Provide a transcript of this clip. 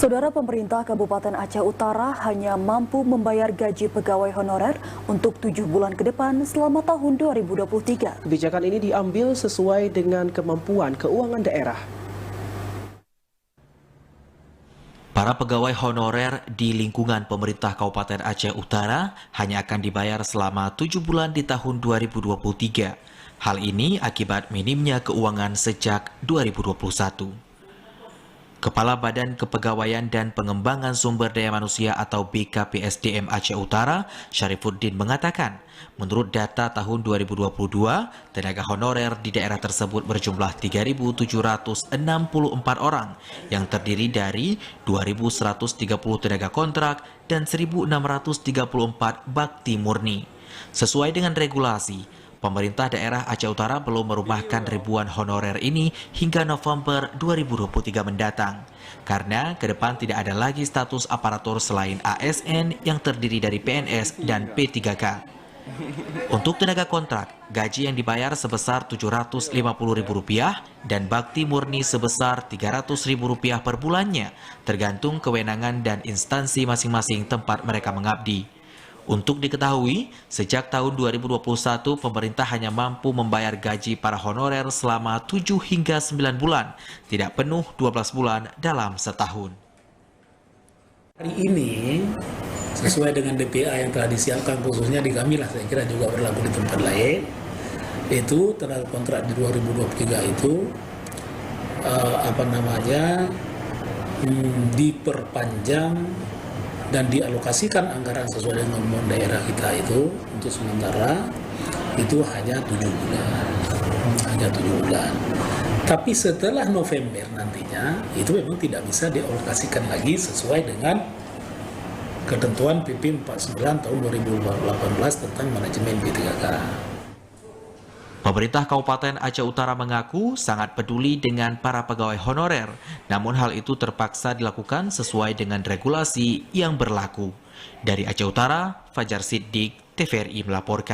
Saudara, pemerintah Kabupaten Aceh Utara hanya mampu membayar gaji pegawai honorer untuk 7 bulan ke depan selama tahun 2023. Kebijakan ini diambil sesuai dengan kemampuan keuangan daerah. Para pegawai honorer di lingkungan pemerintah Kabupaten Aceh Utara hanya akan dibayar selama 7 bulan di tahun 2023. Hal ini akibat minimnya keuangan sejak 2021. Kepala Badan Kepegawaian dan Pengembangan Sumber Daya Manusia atau BKPSDM Aceh Utara, Syarifuddin mengatakan, menurut data tahun 2022, tenaga honorer di daerah tersebut berjumlah 3.764 orang yang terdiri dari 2.130 tenaga kontrak dan 1.634 bakti murni. Sesuai dengan regulasi, pemerintah daerah Aceh Utara belum merumahkan ribuan honorer ini hingga November 2023 mendatang. Karena ke depan tidak ada lagi status aparatur selain ASN yang terdiri dari PNS dan P3K. Untuk tenaga kontrak, gaji yang dibayar sebesar Rp750.000 dan bakti murni sebesar Rp300.000 per bulannya, tergantung kewenangan dan instansi masing-masing tempat mereka mengabdi. Untuk diketahui, sejak tahun 2021 pemerintah hanya mampu membayar gaji para honorer selama 7 hingga 9 bulan, tidak penuh 12 bulan dalam setahun. Hari ini, sesuai dengan DPA yang telah disiapkan khususnya di kami lah, saya kira juga berlaku di tempat lain, itu tenaga kontrak di 2023 itu diperpanjang dan dialokasikan anggaran sesuai dengan kemampuan daerah kita itu untuk sementara itu hanya 7 bulan. Tapi setelah November nantinya itu memang tidak bisa dialokasikan lagi sesuai dengan ketentuan PP 49 tahun 2018 tentang manajemen P3K. Pemerintah Kabupaten Aceh Utara mengaku sangat peduli dengan para pegawai honorer, namun hal itu terpaksa dilakukan sesuai dengan regulasi yang berlaku. Dari Aceh Utara, Fajar Siddiq, TVRI melaporkan.